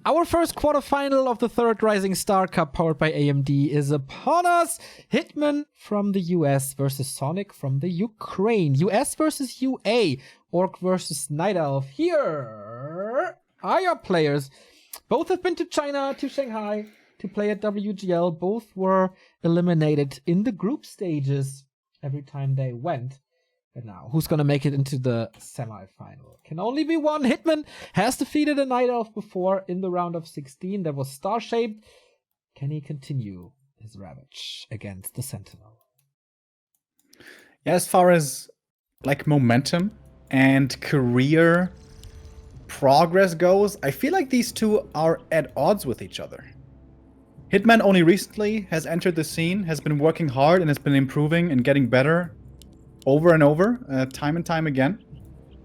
Our first quarterfinal of the third Rising Star Cup powered by AMD is upon us. Hitman from the US versus Sonik from the Ukraine. US versus UA. Orc versus Night Elf. Here are your players. Both have been to China, to Shanghai, to play at WGL. Both were eliminated in the group stages every time they went. And now, who's going to make it into the semi-final? Can only be one. Hitman has defeated a Night Elf before in the round of 16. That was star-shaped. Can he continue his ravage against the Sentinel? Yeah, as far as like momentum and career progress goes, I feel like these two are at odds with each other. Hitman only recently has entered the scene, has been working hard, and has been improving and getting better over and over, time and time again.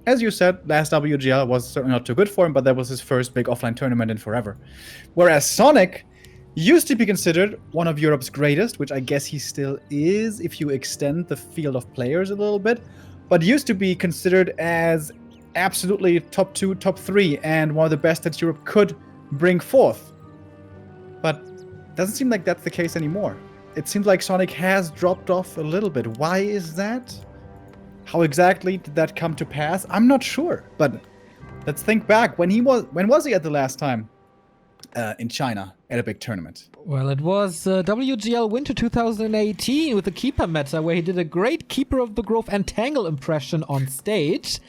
As you said, last WGL was certainly not too good for him, but that was his first big offline tournament in forever. Whereas Sonik used to be considered one of Europe's greatest, which I guess he still is if you extend the field of players a little bit, but used to be considered as absolutely top 2, top 3, and one of the best that Europe could bring forth. But doesn't seem like that's the case anymore. It seems like Sonik has dropped off a little bit. Why is that? How exactly did that come to pass? I'm not sure, but let's think back. When was he at the last time in China at a big tournament? Well, it was WGL Winter 2018 with the Keeper meta, where he did a great Keeper of the Grove and Tangle impression on stage.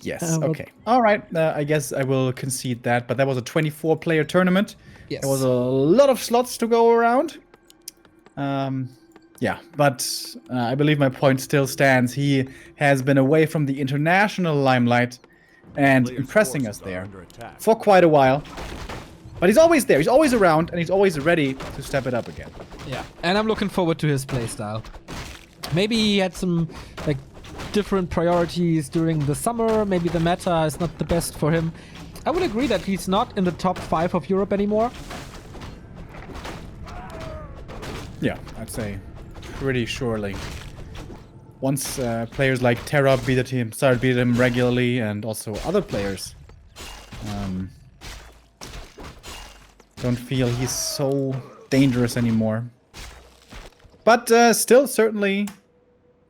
Yes, okay. All right, I guess I will concede that, but that was a 24-player tournament. Yes. There was a lot of slots to go around. Yeah, but I believe my point still stands. He has been away from the international limelight and impressing us there for quite a while. But he's always there, he's always around, and he's always ready to step it up again. Yeah, and I'm looking forward to his playstyle. Maybe he had some like different priorities during the summer. Maybe the meta is not the best for him. I would agree that he's not in the top 5 of Europe anymore. Yeah, I'd say pretty surely. Once players like Terra started beating him regularly, and also other players don't feel he's so dangerous anymore. But still, certainly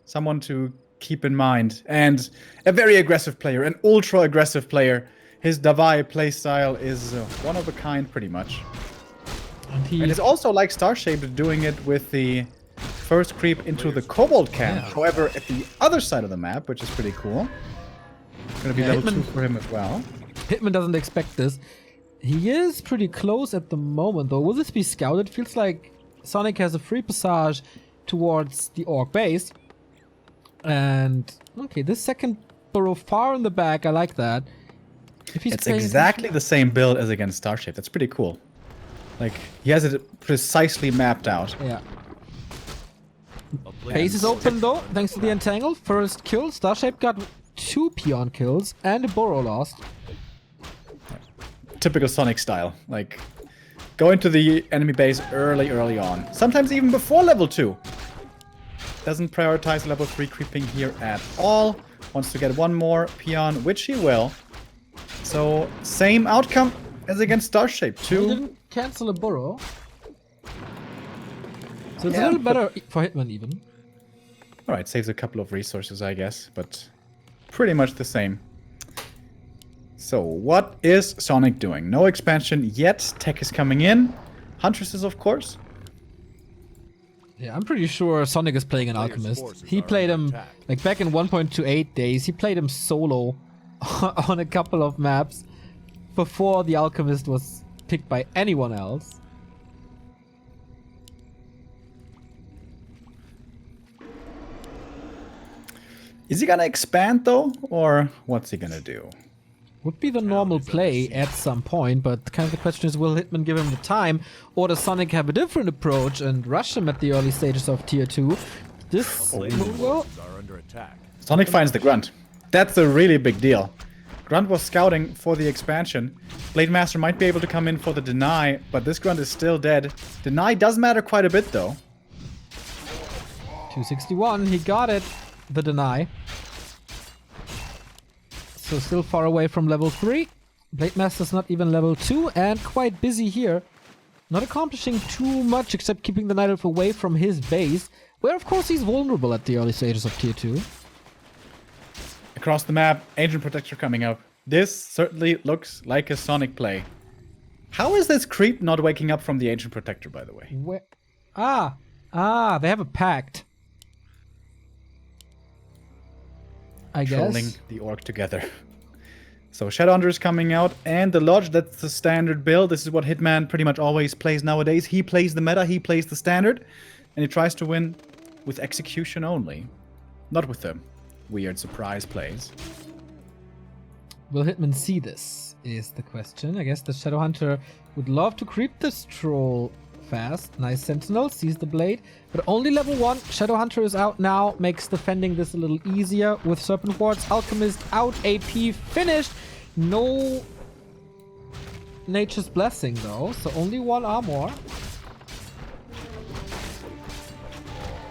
someone to keep in mind. And a very aggressive player, an ultra aggressive player. His Davai playstyle is one of a kind, pretty much. And it's also like Starshaped doing it with the first creep into the Kobold camp. Yeah. However, at the other side of the map, which is pretty cool. It's going to be level 2 for him as well. Hitman doesn't expect this. He is pretty close at the moment, though. Will this be scouted? Feels like Sonik has a free passage towards the Orc base. And, okay, this second burrow far in the back, I like that. If he's it's exactly the same build as against Starship. That's pretty cool. Like, he has it precisely mapped out. Yeah. Base is open, though, thanks to the Entangle. First kill. Starshape got 2 peon kills and a burrow lost. Typical Sonic style. Like, go into the enemy base early on. Sometimes even before level 2. Doesn't prioritize level 3 creeping here at all. Wants to get one more peon, which he will. So, same outcome as against Starshape. 2. He didn't cancel a burrow. So it's a little better for Hitman, even. Alright, saves a couple of resources, I guess, but pretty much the same. So, what is Sonik doing? No expansion yet. Tech is coming in. Huntresses, of course. Yeah, I'm pretty sure Sonik is playing an Alchemist. He played him, like back in 1.28 days, he played him solo on a couple of maps before the Alchemist was picked by anyone else. Is he gonna expand though, or what's he gonna do? Would be the normal play at some point, but kind of the question is, will Hitman give him the time, or does Sonik have a different approach and rush him at the early stages of Tier 2? This well, Sonik finds the Grunt. That's a really big deal. Grunt was scouting for the expansion. Blade Master might be able to come in for the deny, but this Grunt is still dead. Deny does matter quite a bit though. 261, he got it. The deny. So still far away from level 3. Blade Master's not even level 2 and quite busy here. Not accomplishing too much except keeping the Night Elf away from his base, where of course he's vulnerable at the early stages of tier 2. Across the map, Ancient Protector coming up. This certainly looks like a Sonic play. How is this creep not waking up from the Ancient Protector, by the way? Where? They have a pact. I guess. Trolling the orc together. So Shadowhunter is coming out, and the Lodge, that's the standard build. This is what Hitman pretty much always plays nowadays. He plays the meta, he plays the standard, and he tries to win with execution only. Not with the weird surprise plays. Will Hitman see this, is the question. I guess the Shadowhunter would love to creep this troll fast. Nice Sentinel, sees the blade, but only level 1. Shadowhunter is out now, makes defending this a little easier with Serpent Wards. Alchemist out, AP finished. No Nature's Blessing though, so only 1 armor.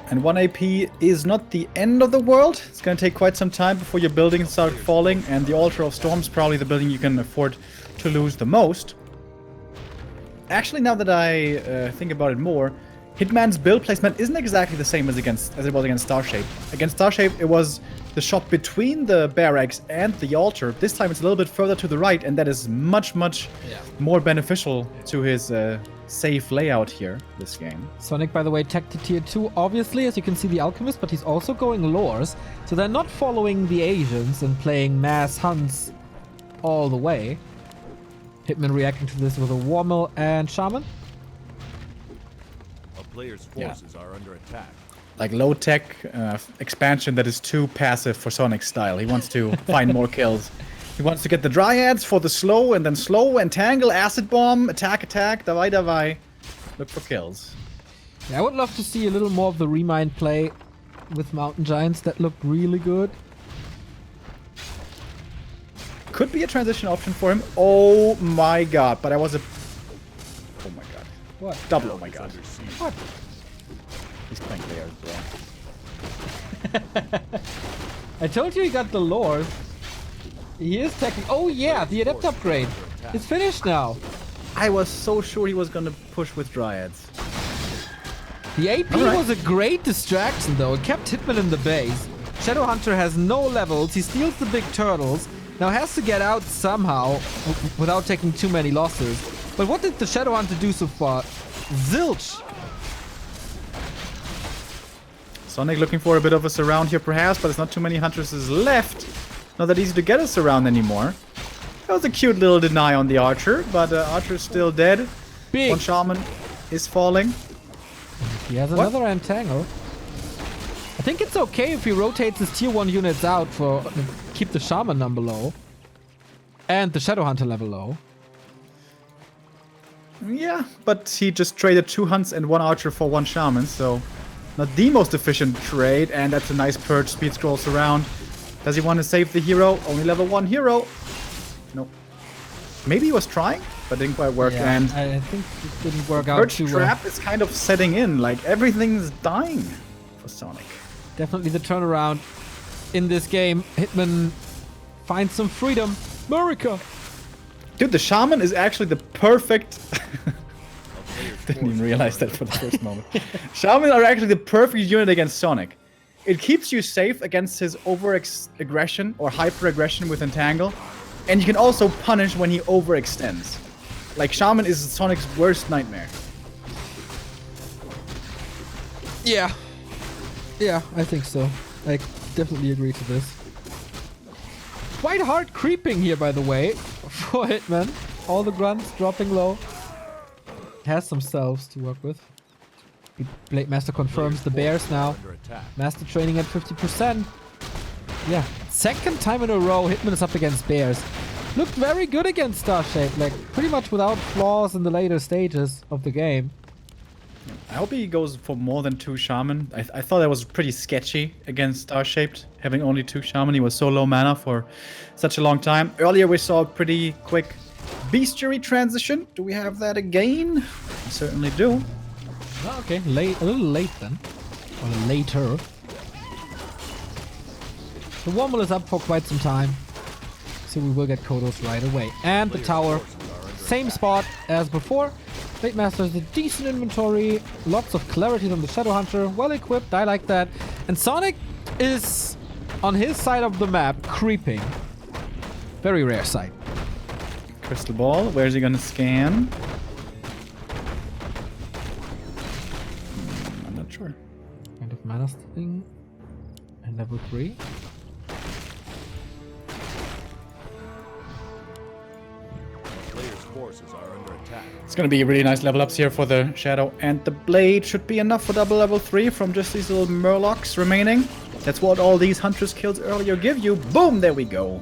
And 1 AP is not the end of the world. It's going to take quite some time before your buildings start falling, and the Altar of Storms is probably the building you can afford to lose the most. Actually, now that I think about it more, Hitman's build placement isn't exactly the same as it was against Starshape. Against Starshape, it was the shot between the barracks and the altar. This time it's a little bit further to the right, and that is much more beneficial to his safe layout here this game. Sonic, by the way, tech to tier 2, obviously, as you can see the Alchemist, but he's also going lores, so they're not following the Asians and playing mass hunts all the way. Hitman reacting to this with a Warmel and Shaman. A player's forces are under attack. Like low-tech expansion that is too passive for Sonic's style. He wants to find more kills. He wants to get the Dryads for the slow, and then slow, entangle, acid bomb, attack, davai davai. Look for kills. Yeah, I would love to see a little more of the Remind play with Mountain Giants. That looked really good. Could be a transition option for him. Oh my god, but I was a... Oh my god. What? Double oh my god. What? He's playing layers, bro. I told you he got the lore. He is teching. Oh yeah, the Adept upgrade. It's finished now. I was so sure he was gonna push with Dryads. The AP was a great distraction though. It kept Hitman in the base. Shadowhunter has no levels. He steals the big turtles. Now has to get out somehow without taking too many losses. But what did the Shadowhunter do so far? Zilch. Sonic looking for a bit of a surround here perhaps, but there's not too many huntresses left. Not that easy to get a surround anymore. That was a cute little deny on the archer, but Archer is still dead. Big. 1 shaman is falling. He has another entangle. I think it's okay if he rotates his tier 1 units out for keep the shaman number low. And the Shadowhunter level low. Yeah, but he just traded 2 hunts and 1 archer for 1 shaman, so not the most efficient trade, and that's a nice purge. Speed scrolls around. Does he want to save the hero? Only level 1 hero. No. Maybe he was trying, but didn't quite work. Yeah, and I think it didn't work out purge too trap well. is kind of setting in. Like everything's dying for Sonic. Definitely the turnaround in this game. Hitman finds some freedom. America! Dude, the shaman is actually the perfect... Didn't even realize that for the first moment. Shaman are actually the perfect unit against Sonic. It keeps you safe against his over-aggression or hyper-aggression with Entangle. And you can also punish when he overextends. Like, Shaman is Sonic's worst nightmare. Yeah. Yeah, I think so. I definitely agree to this. Quite hard creeping here, by the way, for Hitman. All the grunts dropping low. Has some selves to work with. Blade Master confirms the bears now. Master training at 50%. Yeah, second time in a row Hitman is up against bears. Looked very good against Starshape, like pretty much without flaws in the later stages of the game. I hope he goes for more than 2 shaman. I thought that was pretty sketchy against Starshaped, having only 2 shaman. He was so low mana for such a long time. Earlier we saw a pretty quick bestiary transition. Do we have that again? We certainly do. Oh, okay, late, a little late then. Or later. The Warmel is up for quite some time. So we will get Kodos right away. And the tower, same spot as before. Blade Master has a decent inventory, lots of clarity on the Shadow Hunter, well equipped, I like that. And Sonik is on his side of the map, creeping. Very rare sight. Crystal ball, where's he gonna scan? I'm not sure. Kind of mana thing. And level 3. Player's forces are under attack. It's gonna be really nice level ups here for the Shadow, and the Blade should be enough for double level 3 from just these little Murlocs remaining. That's what all these Huntress kills earlier give you. Boom, there we go.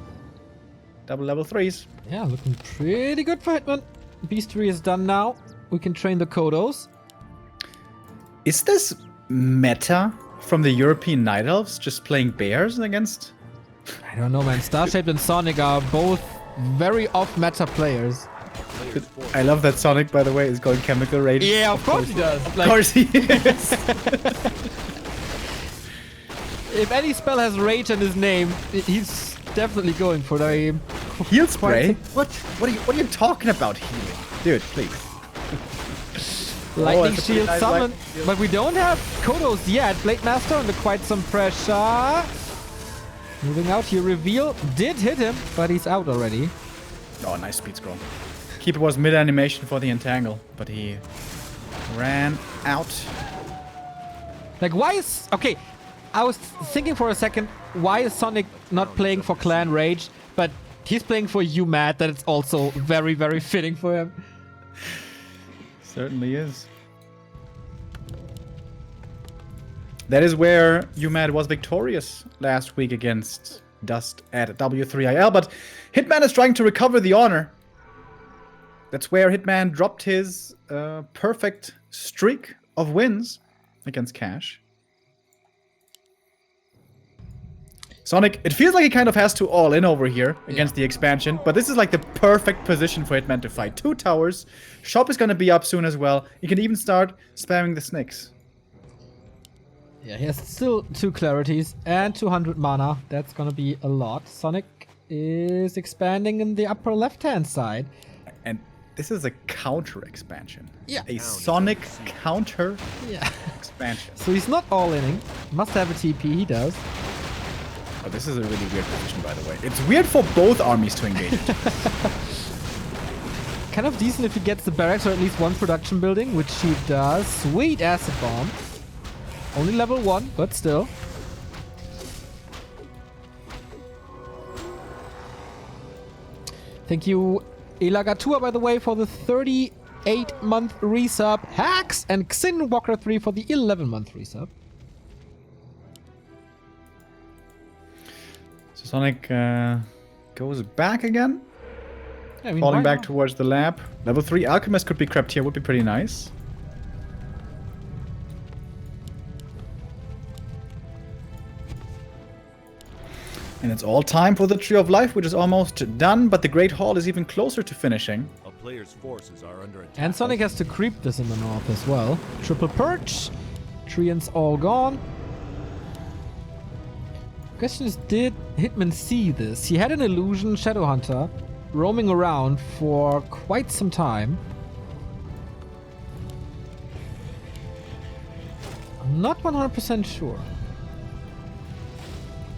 Double level 3s. Yeah, looking pretty good for Hitman. Beastery is done now. We can train the Kodos. Is this meta from the European Night Elves, just playing bears against? I don't know, man. Starshaped and Sonic are both very off-meta players. I love that Sonic, by the way, is going Chemical Rage. Yeah, of course he does. Of course he is. If any spell has rage in his name, he's definitely going for the Heal spray? What are you talking about healing? Dude, please. lightning that's a pretty shield nice summon. lightning shield. But we don't have Kodos yet. Blade Master under quite some pressure. Moving out here, reveal did hit him, but he's out already. Oh, nice speed scroll. Keeper was mid animation for the entangle, but he ran out. Like, why is... Okay, I was thinking for a second, why is Sonic not playing for Clan Rage, but he's playing for You Mad, that it's also very, very fitting for him. Certainly is. That is where UMAD was victorious last week against Dust at W3IL, but Hitman is trying to recover the honor. That's where Hitman dropped his perfect streak of wins against Cash. Sonic, it feels like he kind of has to all in over here against the expansion, but this is like the perfect position for Hitman to fight. 2 towers, shop is going to be up soon as well. He can even start spamming the snakes. Yeah, he has still 2 clarities and 200 mana. That's going to be a lot. Sonic is expanding in the upper left-hand side. And this is a counter expansion. Yeah. A Sonic counter Yeah. expansion. So he's not all-inning. Must have a TP, he does. Oh, this is a really weird position, by the way. It's weird for both armies to engage. Kind of decent if he gets the barracks or at least one production building, which he does. Sweet acid bomb. Only level 1, but still. Thank you, Elagatua, by the way, for the 38-month resub. Hacks and Xin Walker 3 for the 11-month resub. So Sonic goes back again. I mean, Falling why back not? towards the lab. Level 3 Alchemist could be crept here, would be pretty nice. And it's all time for the Tree of Life, which is almost done, but the Great Hall is even closer to finishing. A player's forces are under attack. And Sonic has to creep this in the north as well. Triple perch. Treants all gone. Question is, did Hitman see this? He had an illusion Shadow Hunter roaming around for quite some time. I'm not 100% sure.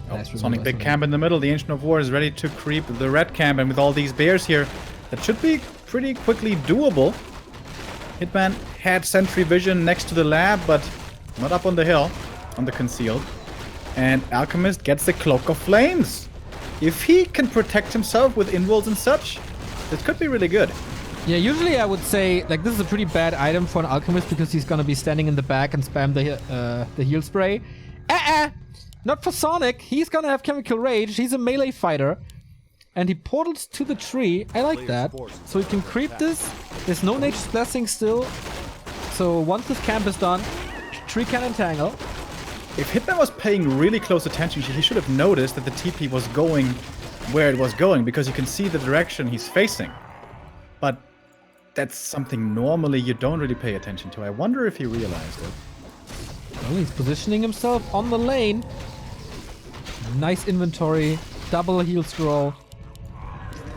Oh, Nice Sonic removal, big Sonic. camp in the middle. The Ancient of War is ready to creep the red camp, and with all these bears here, that should be pretty quickly doable. Hitman had sentry vision next to the lab, but not up on the hill, on the concealed. And Alchemist gets the Cloak of Flames. If he can protect himself with invulns and such, this could be really good. Yeah, usually I would say, like, this is a pretty bad item for an Alchemist because he's gonna be standing in the back and spam the heal spray. Not for Sonic. He's gonna have Chemical Rage. He's a melee fighter. And he portals to the tree. I like that. So he can creep this. There's no Nature's Blessing still. So once this camp is done, tree can entangle. If Hitman was paying really close attention, he should have noticed that the TP was going where it was going, because you can see the direction he's facing. But that's something normally you don't really pay attention to. I wonder if he realized it. Well, he's positioning himself on the lane. Nice inventory. Double heal scroll.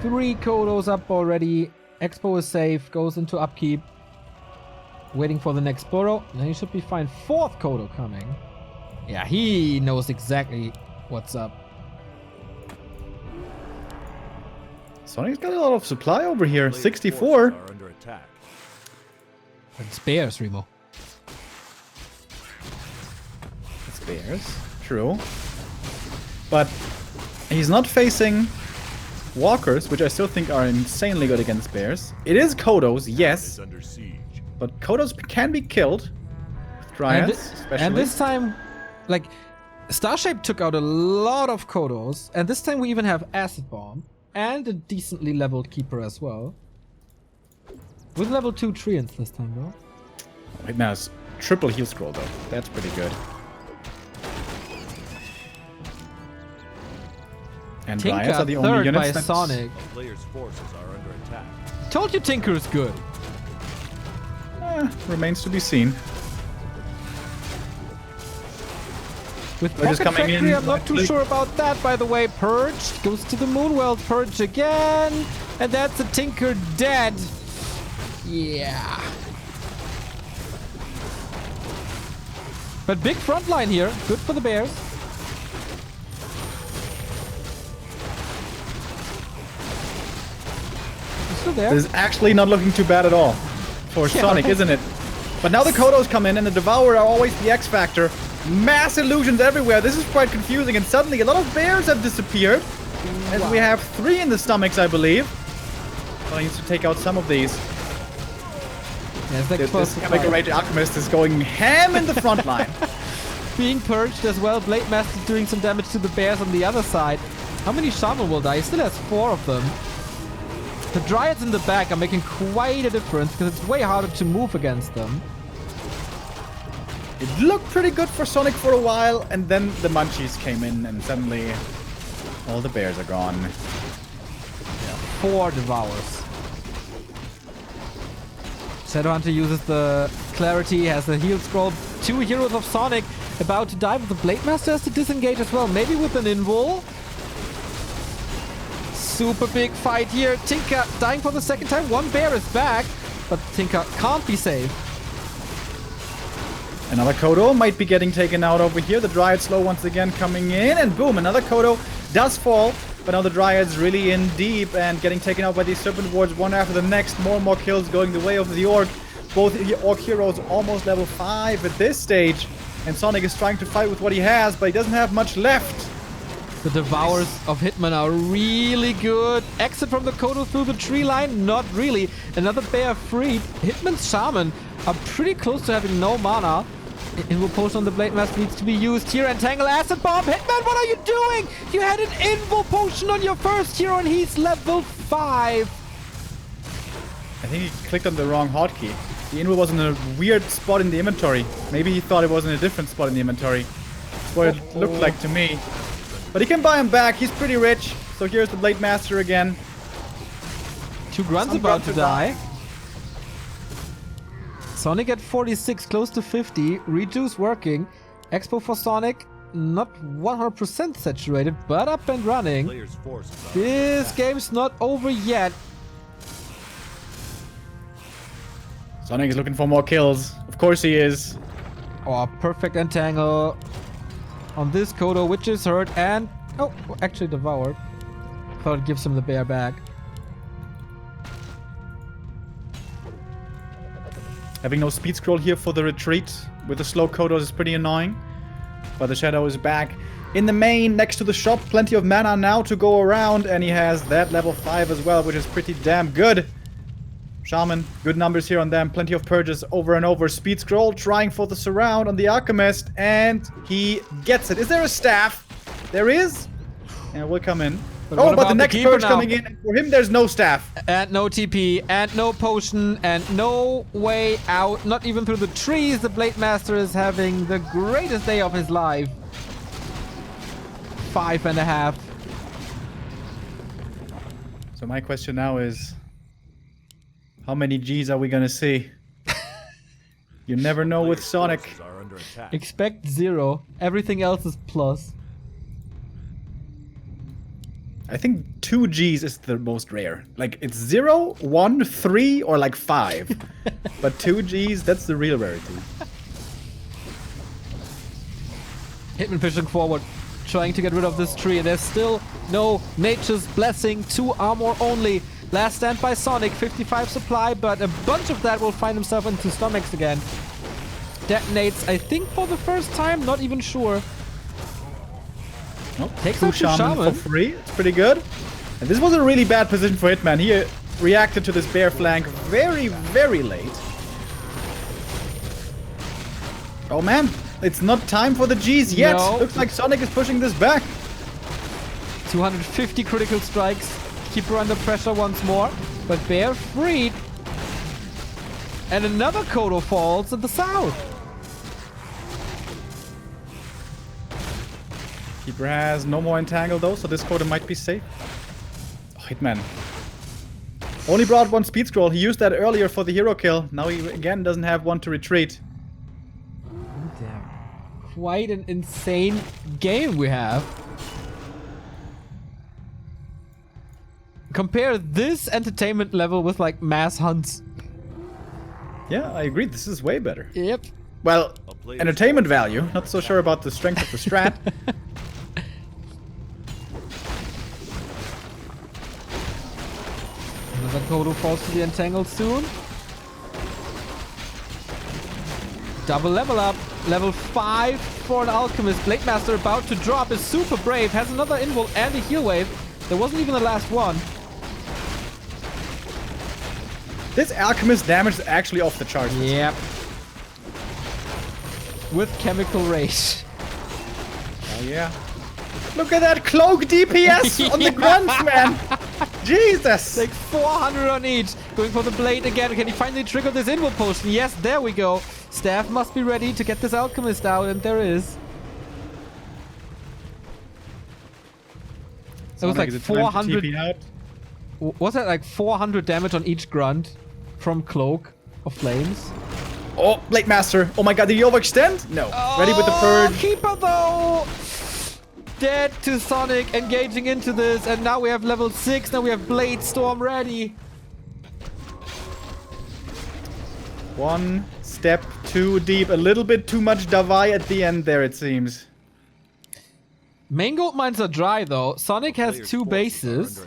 3 Kodos up already. Expo is safe, goes into upkeep. Waiting for the next burrow. Then he should be fine. 4th Kodo coming. Yeah, he knows exactly what's up. Sonic's got a lot of supply over here. Players' 64. forces are under attack. It's bears, Remo. It's bears. True. But he's not facing walkers, which I still think are insanely good against bears. It is Kodos, yes. Is under siege. But Kodos can be killed. With Dryads, especially. And this time, like, Starshape took out a lot of Kodos. And this time we even have Acid Bomb. And a decently leveled Keeper as well. With level 2 Treants this time, though. Hitman has triple heal scroll, though. That's pretty good. And Dryads are Tinker the only third units by that... Sonic. A player's forces are under attack. Told you Tinker is good. Remains to be seen. With They're just Pocket coming Factory, in I'm not too quickly. sure about that, by the way. Purge goes to the Moonworld. Purge again. And that's a Tinker dead. Yeah. But big front line here. Good for the Bears. He's still there. This is actually not looking too bad at all for Yeah, Sonic, right. isn't it? But now the Kodos come in, and the Devourer are always the X factor. Mass illusions everywhere. This is quite confusing, and suddenly a lot of bears have disappeared. As we have 3 in the stomachs, I believe. So I need to take out some of these. Yeah, it's like This close to Chemical fire. Rage Alchemist is going ham in the front line. Being purged as well. Blade Master doing some damage to the bears on the other side. How many Shaman will die? He still has 4 of them. The Dryads in the back are making quite a difference because it's way harder to move against them. It looked pretty good for Sonic for a while, and then the Munchies came in, and suddenly all the bears are gone. 4 Devours. Shadowhunter uses the Clarity, has the heal scroll. 2 heroes of Sonic about to die, but the Blade Master has to disengage as well. Maybe with an invul. Super big fight here. Tinker dying for the 2nd time. 1 bear is back, but Tinker can't be saved. Another Kodo might be getting taken out over here. The Dryad slow once again coming in, and boom, another Kodo does fall. But now the Dryad's really in deep and getting taken out by these Serpent Wards one after the next. More and more kills going the way of the Orc. Both Orc heroes almost level 5 at this stage. And Sonic is trying to fight with what he has, but he doesn't have much left. The Devours of Hitman are really good. Exit from the Kodo through the tree line? Not really. Another bear freed. Hitman's Shaman are pretty close to having no mana. Invul Potion on the Blade Master needs to be used here. Entangle Acid Bomb. Hitman, what are you doing? You had an Invul Potion on your first hero and he's level 5. I think he clicked on the wrong hotkey. The Invul was in a weird spot in the inventory. Maybe he thought it was in a different spot in the inventory. That's what it looked like to me. But he can buy him back. He's pretty rich. So here's the Blade Master again. 2 grunts about to die. Sonic at 46, close to 50. Rejuice working. Expo for Sonic, not 100% saturated, but up and running. Players' forces are This game's not over yet. Sonic is looking for more kills. Of course he is. Oh, perfect entangle on this Kodo, which is hurt and... Oh, actually devoured. Thought it gives him the bear back. Having no speed scroll here for the retreat with the slow Kodos is pretty annoying. But the Shadow is back in the main next to the shop. Plenty of mana now to go around. And he has that level 5 as well, which is pretty damn good. Shaman, good numbers here on them. Plenty of purges over and over. Speed scroll trying for the surround on the Alchemist. And he gets it. Is there a staff? There is. And we'll come in. But Oh, what but about the the next keeper purge now? coming in. And for him, there's no staff. And no TP, and no potion, and no way out. Not even through the trees. The Blade Master is having the greatest day of his life. 5.5. So my question now is, how many Gs are we gonna see? You never know with Sonic. forces are under attack. Expect 0. Everything else is plus. I think 2 Gs is the most rare. Like, it's 0, 1, 3, or like 5. But 2 Gs, that's the real rarity. Hitman pushing forward, trying to get rid of this tree, and there's still no Nature's Blessing, 2 armor only. Last stand by Sonik, 55 supply, but a bunch of that will find himself into stomachs again. Detonates, I think for the first time, not even sure. Oh, Takes 2 out 2 Shaman for free. It's pretty good. And this was a really bad position for Hitman. He reacted to this bear flank very, very late. Oh man, it's not time for the Gs yet. No. Looks like Sonik is pushing this back. 250 critical strikes. Keeper under pressure once more. But Bear freed. And another Kodo falls in the south. Keeper has no more entangle though, so this Kodo might be safe. Oh, Hitman. Only brought 1 speed scroll. He used that earlier for the hero kill. Now he again doesn't have 1 to retreat. Damn. Quite an insane game we have. Compare this entertainment level with like mass hunts. Yeah, I agree. This is way better. Yep. Well, entertainment value. Not so sure about the strength of the strat. Another Kodo falls to the entangled soon. Double level up. Level 5 for an Alchemist. Blade Master about to drop is super brave. Has another invul and a heal wave. There wasn't even the last one. This Alchemist damage is actually off the charts. Yep. With Chemical Rage. Oh yeah. Look at that cloak DPS on the grunts, man! Jesus! Like 400 on each. Going for the blade again. Can he finally trigger this invul potion? Yes, there we go. Staff must be ready to get this Alchemist out, and there is. It was like 400. Was that like 400 damage on each grunt from Cloak of Flames? Oh, Blade Master. Oh my god, did he overextend? No. Ready with the purge. Keeper though! Dead to Sonik, engaging into this, and now we have level 6. Now we have Blade Storm ready. 1 step too deep. A little bit too much Davai at the end there, it seems. Main gold mines are dry though. Sonik has 2 bases.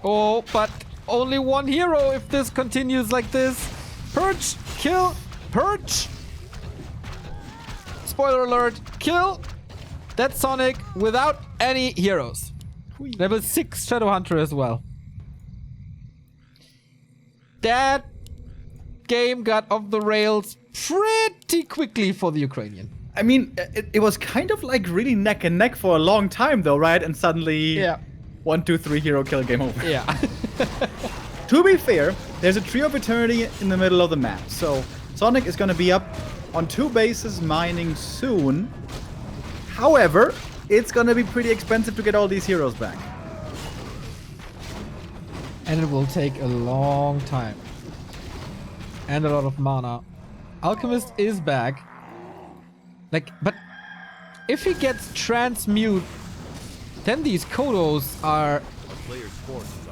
Oh, but only 1 hero if this continues like this. Purge! Kill! Purge! Spoiler alert! Kill! That's Sonik without any heroes. Level 6 Shadowhunter as well. That game got off the rails pretty quickly for the Ukrainian. I mean, it was kind of like really neck and neck for a long time though, right? And suddenly... Yeah. 1, 2, 3 hero kill, game over. Yeah. To be fair, there's a Tree of Eternity in the middle of the map. So Sonik is going to be up on 2 bases mining soon. However, it's going to be pretty expensive to get all these heroes back. And it will take a long time. And a lot of mana. Alchemist is back. Like, but if he gets transmute, then these Kodos are...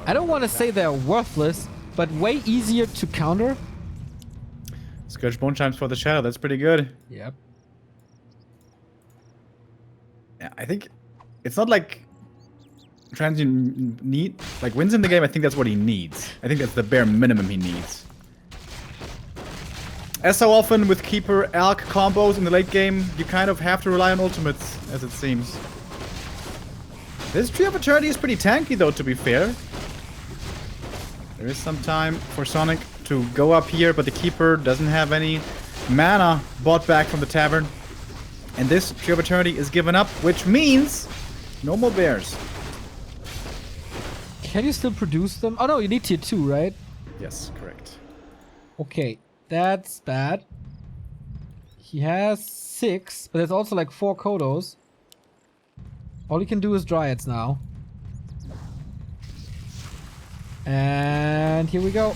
I don't want to say they're worthless, but way easier to counter. Scourge Bone Chimes for the Shadow, that's pretty good. Yep. Yeah, I think it's not like Transient wins in the game. I think that's what he needs. I think that's the bare minimum he needs. As so often with Keeper Alch combos in the late game, you kind of have to rely on ultimates, as it seems. This Tree of Eternity is pretty tanky though, to be fair. There is some time for Sonik to go up here, but the Keeper doesn't have any mana bought back from the tavern. And this Tree of Eternity is given up, which means no more bears. Can you still produce them? Oh no, you need tier 2, right? Yes, correct. Okay, that's bad. He has 6, but there's also like 4 Kodos. All he can do is Dryads now. And here we go.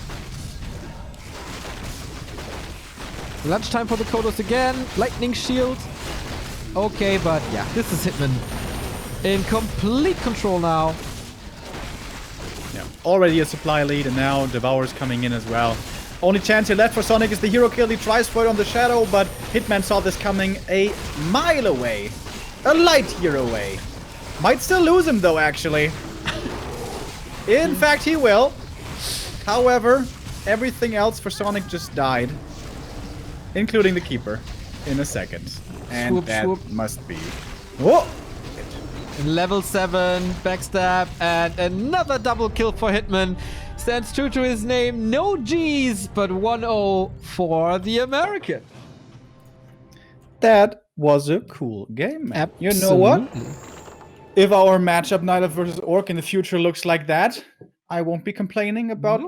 Lunchtime for the Kodos again. Lightning Shield. Okay, but yeah, this is Hitman in complete control now. Yeah, already a supply lead, and now Devour's coming in as well. Only chance here left for Sonik is the hero kill. He tries for it on the Shadow, but Hitman saw this coming a mile away. A light year away. Might still lose him, though, actually. In fact, he will. However, everything else for Sonik just died. Including the Keeper. In a second. And Swoop, that swoop. must be... Whoa! Level 7, backstab, and another double kill for Hitman. Stands true to his name, no G's, but 1-0 for the American. That was a cool game, man. Absolutely. You know what? If our matchup Night versus Orc in the future looks like that, I won't be complaining about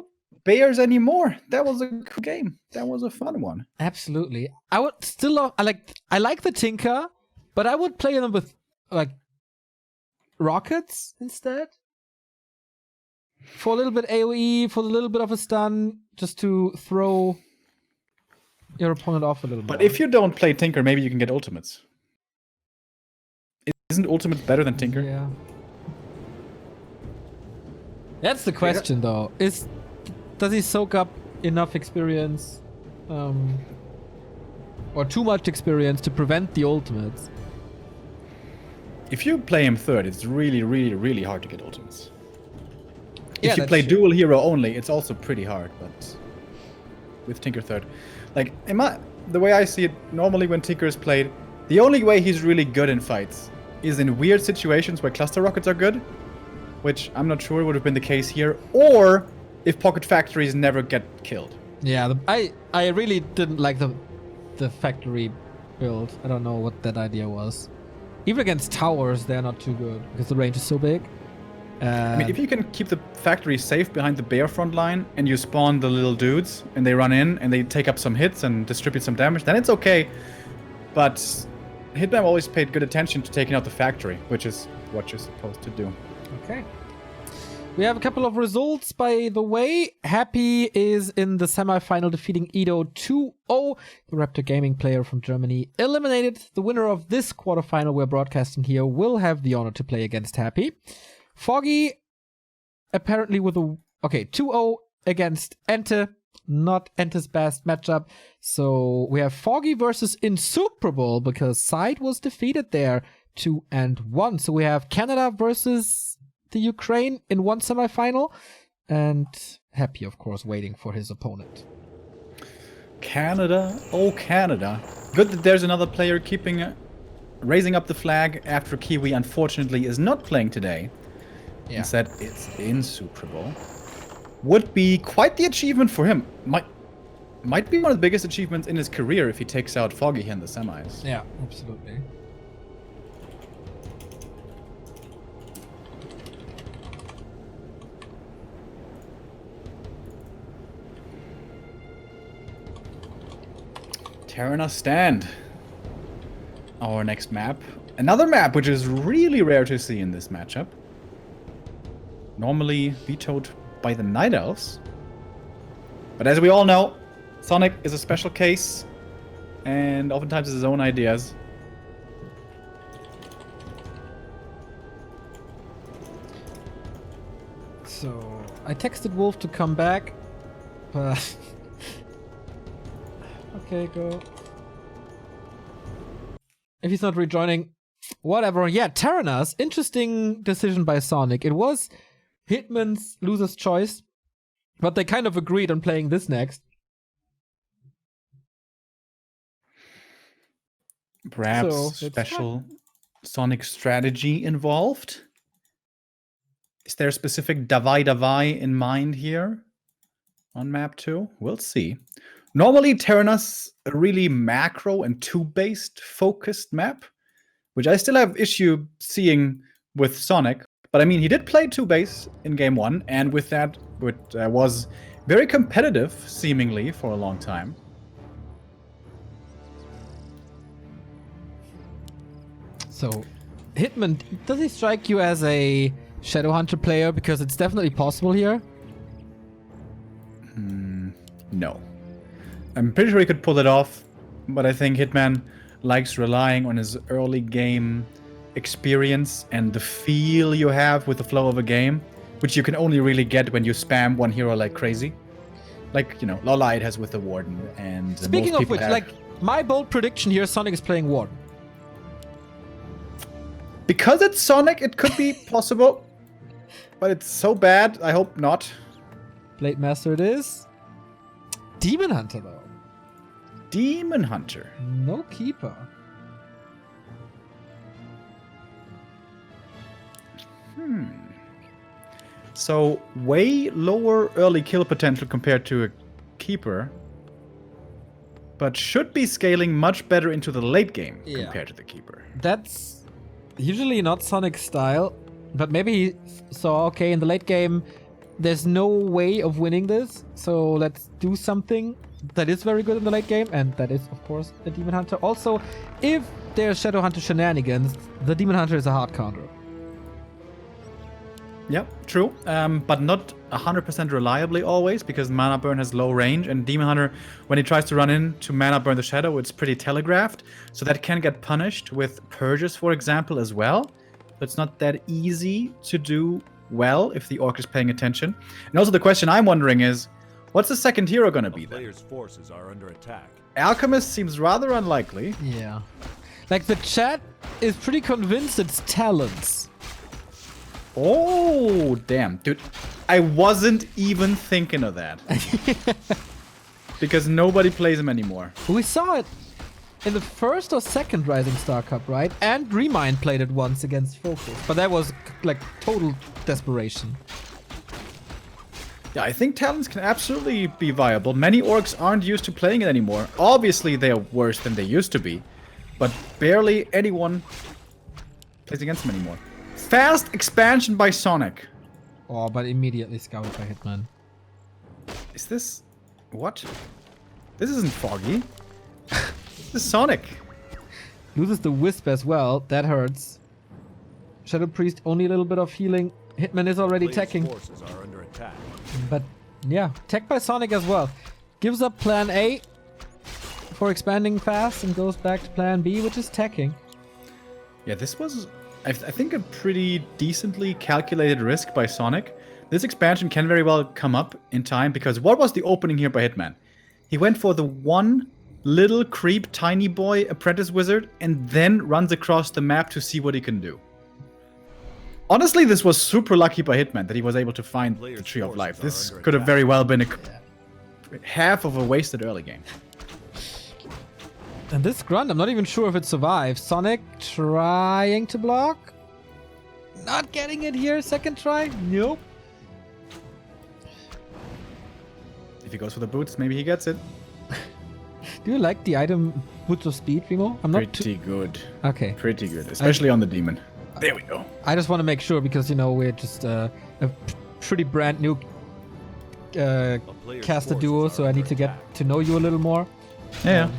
Bears anymore. That was a cool game. That was a fun one. Absolutely. I would still love, I like the Tinker, but I would play them with like rockets instead. For a little bit AoE, for a little bit of a stun, just to throw your opponent off a little bit. But if you don't play Tinker, maybe you can get ultimates. Isn't ultimate better than Tinker? Yeah. That's the question, though. Does he soak up enough experience, or too much experience to prevent the ultimates? If you play him third, it's really, really, really hard to get ultimates. Yeah, If you that's play true. dual hero only, it's also pretty hard, but with Tinker third. Like, the way I see it, normally when Tinker is played, the only way he's really good in fights is in weird situations where cluster rockets are good, which I'm not sure would have been the case here, or if pocket factories never get killed. Yeah, I really didn't like the factory build. I don't know what that idea was. Even against towers, they're not too good because the range is so big. I mean, if you can keep the factory safe behind the bear front line and you spawn the little dudes and they run in and they take up some hits and distribute some damage, then it's okay. But Hitman always paid good attention to taking out the factory, which is what you're supposed to do. Okay. We have a couple of results, by the way. Happy is in the semifinal, defeating Edo 2-0. The Raptor Gaming player from Germany eliminated. The winner of this quarterfinal we're broadcasting here will have the honor to play against Happy. Foggy, apparently with a... Okay, 2-0 against Ente. Not Ente's best matchup. So we have Foggy versus Insuperable, because Side was defeated there 2-1. So we have Canada versus the Ukraine in one semifinal. And Happy, of course, waiting for his opponent. Canada, oh Canada. Good that there's another player raising up the flag after Kiwi unfortunately is not playing today. Yeah. Instead, it's Insuperable. Would be quite the achievement for him. Might be one of the biggest achievements in his career if he takes out Foggy here in the semis. Yeah, absolutely. Terrana Stand. Our next map. Another map which is really rare to see in this matchup. Normally vetoed by the Night Elves. But as we all know, Sonik is a special case. And oftentimes has his own ideas. So, I texted Wolf to come back, but... Okay, go. If he's not rejoining, whatever. Yeah, Terranas, interesting decision by Sonic. It was Hitman's loser's choice, but they kind of agreed on playing this next. Perhaps So, it's special Sonic strategy involved? Is there a specific Davai in mind here on map 2? We'll see. Normally, Terranas a really macro and tube-based focused map, which I still have issue seeing with Sonic. But I mean, he did play tube-base in game 1, and with that, it was very competitive, seemingly, for a long time. So, Hitman, does he strike you as a Shadowhunter player? Because it's definitely possible here. No. I'm pretty sure he could pull it off, but I think Hitman likes relying on his early game experience and the feel you have with the flow of a game which you can only really get when you spam one hero like crazy. Like, you know, Lola has with the Warden, and Speaking most of which, people have. like, my bold prediction here, Sonic is playing Warden. Because it's Sonic, it could be possible. But it's so bad, I hope not. Blade Master it is. Demon Hunter, though. Demon Hunter. No Keeper. So, way lower early kill potential compared to a Keeper. But should be scaling much better into the late game compared to the Keeper. That's usually not Sonic's style. But maybe he saw, okay, in the late game, there's no way of winning this. So let's do something that is very good in the late game. And that is, of course, a Demon Hunter. Also, if there's Shadow Hunter shenanigans, the Demon Hunter is a hard counter. Yep, true. But not 100% reliably always, because Mana Burn has low range, and Demon Hunter, when he tries to run in to Mana Burn the Shadow, it's pretty telegraphed. So that can get punished with Purges, for example, as well. It's not that easy to do well if the Orc is paying attention. And also the question I'm wondering is, what's the second hero going to be then? Player's forces are under attack. Alchemist seems rather unlikely. Yeah. Like, the chat is pretty convinced it's Talons. Oh, damn. Dude, I wasn't even thinking of that. Because nobody plays him anymore. We saw it in the first or second Rising Star Cup, right? And Remind played it once against Focus. But that was, like, total desperation. Yeah, I think Talons can absolutely be viable. Many orcs aren't used to playing it anymore. Obviously, they're worse than they used to be. But barely anyone plays against them anymore. Fast expansion by Sonic. Oh, but immediately scouted by Hitman. Is this... what? This isn't Foggy. This is Sonic. Loses the Wisp as well. That hurts. Shadow Priest, only a little bit of healing. Hitman is already Player's teching. forces are under attack. But, yeah. Tech by Sonic as well. Gives up plan A for expanding fast and goes back to plan B, which is teching. Yeah, this was... I think a pretty decently calculated risk by Sonic. This expansion can very well come up in time, because what was the opening here by Hitman? He went for the one little creep tiny boy apprentice wizard and then runs across the map to see what he can do. Honestly, this was super lucky by Hitman that he was able to find the Tree of Life. This could have very well been half of a wasted early game. And this grunt, I'm not even sure if it survives. Sonic trying to block. Not getting it here. Second try. Nope. If he goes for the boots, maybe he gets it. Do you like the item Boots of Speed, Remo? I'm not Pretty good. Okay. Pretty good. Especially on the demon. There we go. I just want to make sure because, you know, we're just a pretty brand new caster duo, so I need to get to know you a little more. Yeah,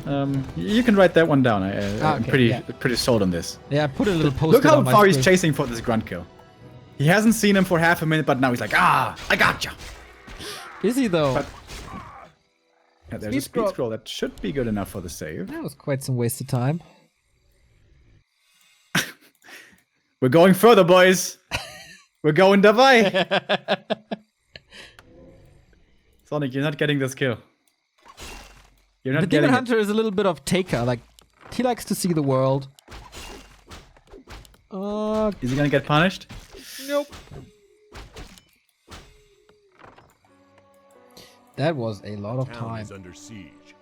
you can write that one down. I'm okay, pretty sold on this. Yeah, I put a little post. Look how far he's chasing for this grunt kill. He hasn't seen him for half a minute, but now he's like, I gotcha. Is he though? But, yeah, there's a speed scroll that should be good enough for the save. That was quite some wasted time. We're going further, boys. We're going Davai. Sonic, you're not getting this kill. You're not the getting Demon Hunter is a little bit of taker. Like, he likes to see the world. Is he gonna get punished? Nope. That was a lot of Town time. is under siege.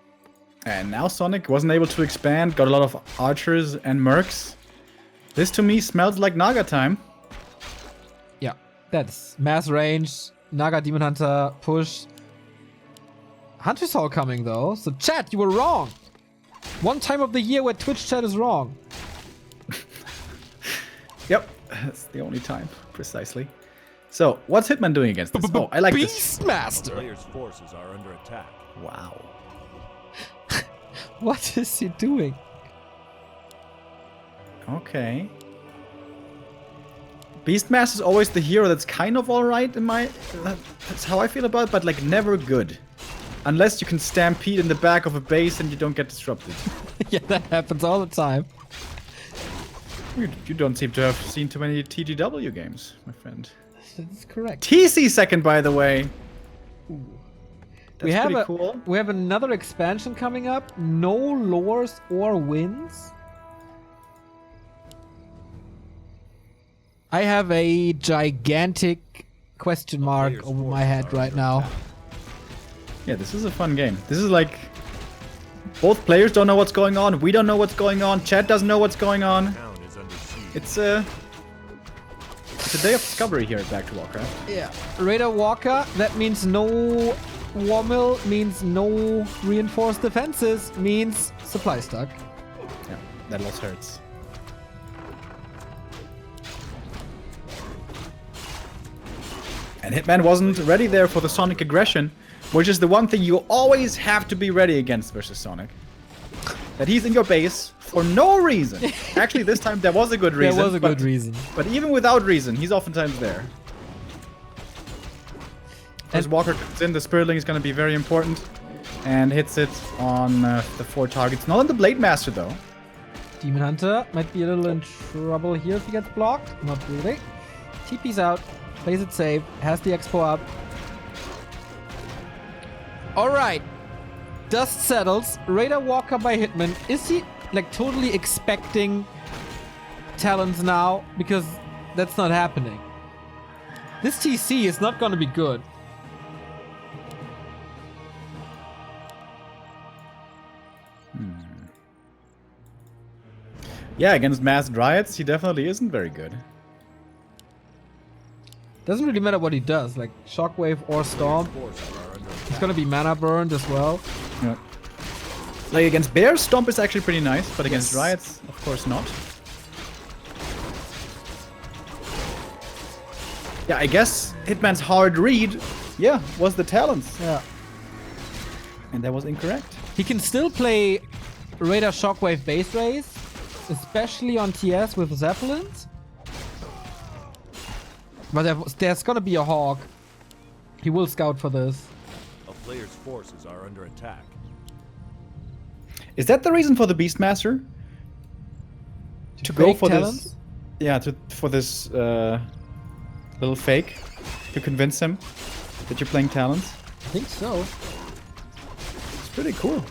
And now Sonic wasn't able to expand, got a lot of archers and mercs. This to me smells like Naga time. Yeah, that's mass range, Naga Demon Hunter push. Hunter's Hall coming though, so chat, you were wrong. One time of the year where Twitch chat is wrong. Yep, that's the only time, precisely. So, what's Hitman doing against this? Oh, I like this. Beastmaster! Player's forces are under attack. Wow. What is he doing? Okay. Beastmaster is always the hero that's kind of alright in my... That's how I feel about it, but like never good. Unless you can stampede in the back of a base and you don't get disrupted. Yeah, that happens all the time. You don't seem to have seen too many TGW games, my friend. That's correct. TC second, by the way. That's pretty cool. We have another expansion coming up. No lures or wins. I have a gigantic question mark over my head right now. Yeah, this is a fun game. This is like... Both players don't know what's going on. We don't know what's going on. Chat doesn't know what's going on. It's a day of discovery here at Back to Warcraft. Yeah. Raider Walker, that means no Warmill, means no reinforced defenses, means supply stock. Yeah, that loss hurts. And Hitman wasn't ready there for the Sonic aggression, which is the one thing you always have to be ready against versus Sonic. That he's in your base for no reason. Actually, this time there was a good reason. There was a good reason. But even without reason, he's oftentimes there. As Walker comes in, the Spiritling is going to be very important. And hits it on the 4 targets. Not on the Blade Master, though. Demon Hunter might be a little in trouble here if he gets blocked. Not really. TP's out. Plays it safe. Has the expo up. Alright. Dust settles. Raider Walker by Hitman. Is he like totally expecting talents now? Because that's not happening. This TC is not going to be good. Yeah, against Masked Dryads, he definitely isn't very good. Doesn't really matter what he does, like Shockwave or Storm. He's gonna be mana burned as well. Yeah. Like against Bears, Stomp is actually pretty nice, but against Dryads, of course not. Yeah, I guess Hitman's hard read, was the talents. Yeah. And that was incorrect. He can still play Raider Shockwave base race, especially on TS with Zeppelins. But there's gonna be a Hawk. He will scout for this. A player's forces are under attack. Is that the reason for the Beastmaster? To go for talents? this? Yeah, for this little fake to convince him that you're playing talents. I think so. It's pretty cool.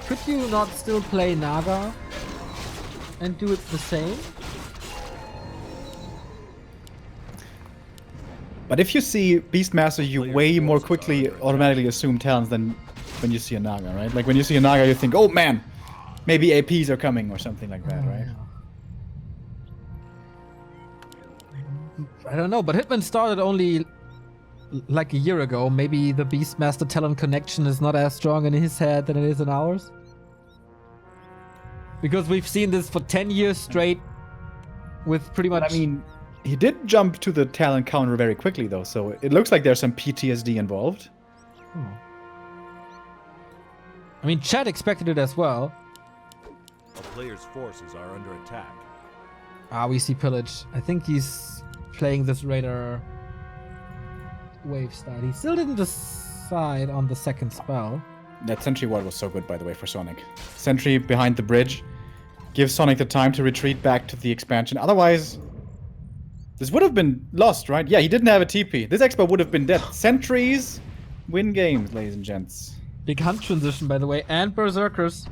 Could you not still play Naga and do it the same? But if you see Beastmaster, you way more quickly automatically assume talents than when you see a Naga, right? Like when you see a Naga, you think, oh man, maybe APs are coming or something like that, right? I don't know, but Hitman started only like a year ago. Maybe the Beastmaster talent connection is not as strong in his head than it is in ours. Because we've seen this for 10 years straight with pretty much... But, I mean, he did jump to the talent counter very quickly though, so it looks like there's some PTSD involved. I mean, Chad expected it as well. A player's forces are under attack. We see Pillage. I think he's playing this Raider wave style. He still didn't decide on the second spell. That Sentry Ward was so good, by the way, for Sonic. Sentry behind the bridge gives Sonic the time to retreat back to the expansion. Otherwise, this would have been lost, right? Yeah, he didn't have a TP. This Expo would have been dead. Sentries win games, ladies and gents. Big hunt transition, by the way, and Berserkers.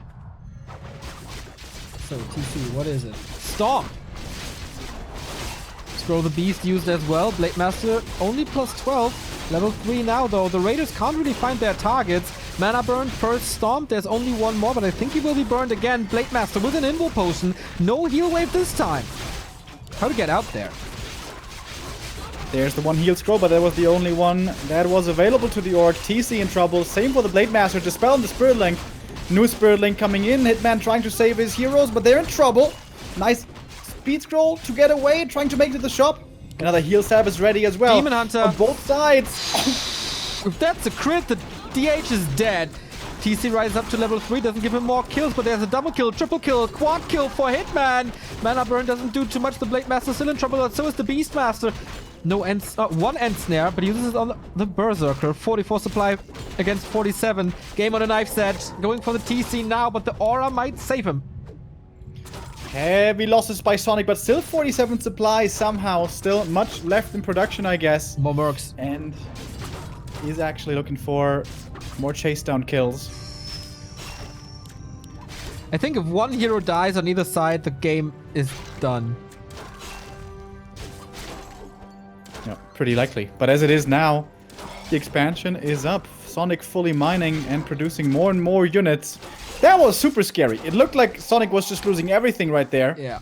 So, TC, what is it? Stomp! Scroll the Beast used as well. Blade Master only plus 12. Level 3 now, though. The Raiders can't really find their targets. Mana burn, first Stomp. There's only one more, but I think he will be burned again. Blade Master with an Invo Potion. No heal wave this time. How to get out there? There's the one heal scroll, but that was the only one that was available to the Orc. TC in trouble. Same for the Blade Master. Dispel on the Spirit Link. New Spirit Link coming in. Hitman trying to save his heroes, but they're in trouble. Nice speed scroll to get away, trying to make it to the shop. Another heal stab is ready as well. Demon Hunter. On both sides. If that's a crit, the DH is dead. TC rises up to level 3, doesn't give him more kills, but there's a double kill, triple kill, quad kill for Hitman. Mana burn doesn't do too much. The Blade Master still in trouble, but so is the Beast Master. No end, one end snare, but he uses it on the Berserker. 44 supply against 47. Game on a knife set. Going for the TC now, but the aura might save him. Heavy losses by Sonik, but still 47 supply somehow. Still much left in production, I guess. More mercs. And he's actually looking for more chase down kills. I think if one hero dies on either side, the game is done. Yeah, pretty likely. But as it is now, the expansion is up. Sonik fully mining and producing more and more units. That was super scary. It looked like Sonik was just losing everything right there. Yeah.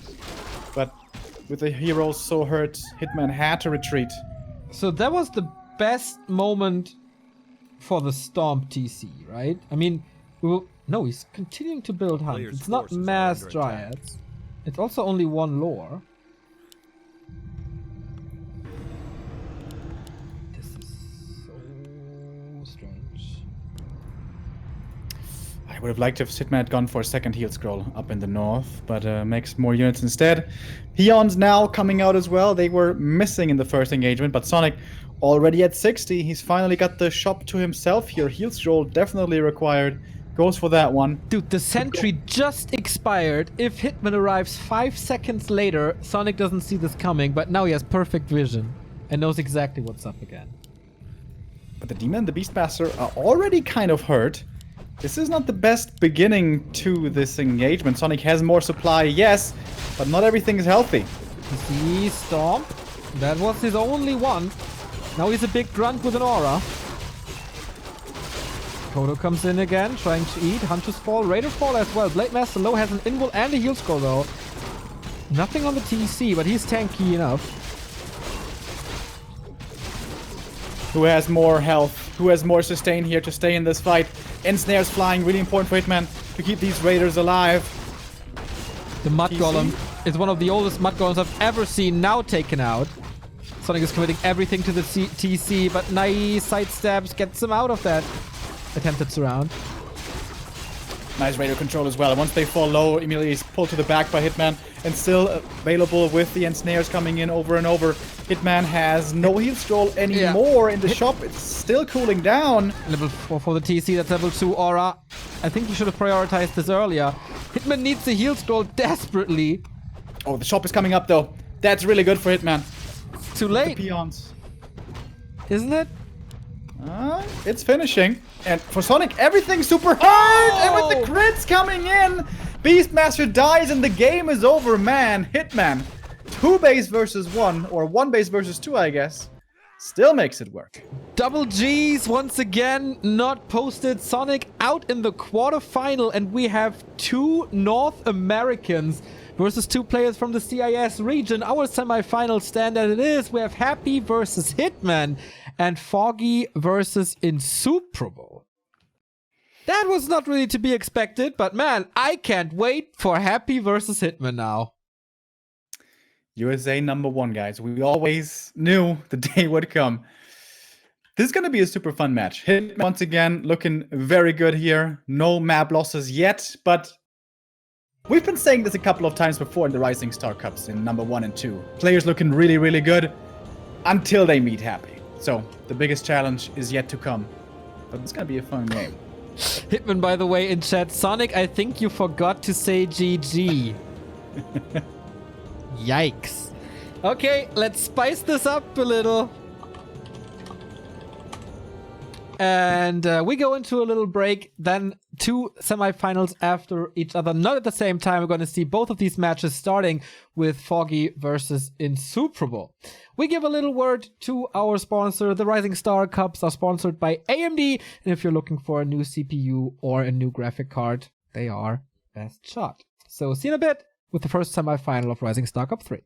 But with the heroes so hurt, Hitman had to retreat. So that was the best moment for the Stomp TC, right? I mean, no, he's continuing to build hunts. Players' It's not forces are mass under dryads. It's also only one lore. This is so strange. I would have liked if Hitman had gone for a second heal scroll up in the north, but makes more units instead. Peons now coming out as well. They were missing in the first engagement, but Sonik already at 60. He's finally got the shop to himself here. Heal scroll definitely required. Goes for that one. Dude, the sentry just expired. If Hitman arrives 5 seconds later, Sonik doesn't see this coming, but now he has perfect vision and knows exactly what's up again. But the Demon and the Beastmaster are already kind of hurt. This is not the best beginning to this engagement. Sonik has more supply, yes, but not everything is healthy. See, Stomp. That was his only one. Now he's a big grunt with an aura. Kodo comes in again, trying to eat. Hunter's Fall, Raider Fall as well. Blade Master Low has an invul and a heal scroll though. Nothing on the TC, but he's tanky enough. Who has more health? Who has more sustain here to stay in this fight? Ensnares flying, really important for Hitman to keep these raiders alive. The Mud TC? Golem is one of the oldest Mud Golems I've ever seen, now taken out. Sonik is committing everything to the TC, but nice sidesteps gets him out of that attempted surround. Nice raider control as well. Once they fall low, immediately he's pulled to the back by Hitman and still available with the ensnares coming in over and over. Hitman has no heal scroll anymore in the shop. It's still cooling down. Level 4 for the TC, that's level 2 aura. I think you should have prioritized this earlier. Hitman needs the heal scroll desperately. Oh, the shop is coming up though. That's really good for Hitman. It's too late, The peons. isn't it? It's finishing. And for Sonik, everything's super hard! And with the crits coming in, Beastmaster dies and the game is over, man. Hitman, 2 base versus 1, or 1 base versus 2, I guess. Still makes it work. Double G's once again not posted. Sonik out in the quarterfinal, and we have 2 North Americans versus 2 players from the CIS region. Our semi-final stand as it is. We have Happy versus Hitman and Foggy versus Insuperable. That was not really to be expected, but man, I can't wait for Happy versus Hitman now. USA #1, guys. We always knew the day would come. This is going to be a super fun match. Hitman once again looking very good here. No map losses yet, but we've been saying this a couple of times before in the Ryzing Star Cups in #1 and 2. Players looking really, really good until they meet Happy. So the biggest challenge is yet to come. But it's going to be a fun game. Hitman, by the way, in chat. Sonik, I think you forgot to say GG. Yikes. Okay, let's spice this up a little. And we go into a little break, then 2 semifinals after each other. Not at the same time. We're going to see both of these matches starting with Foggy versus Insuperable. We give a little word to our sponsor. The Ryzing Star Cups are sponsored by AMD. And if you're looking for a new CPU or a new graphic card, they are best shot. So see you in a bit with the first semifinal of Ryzing Star Cup 3.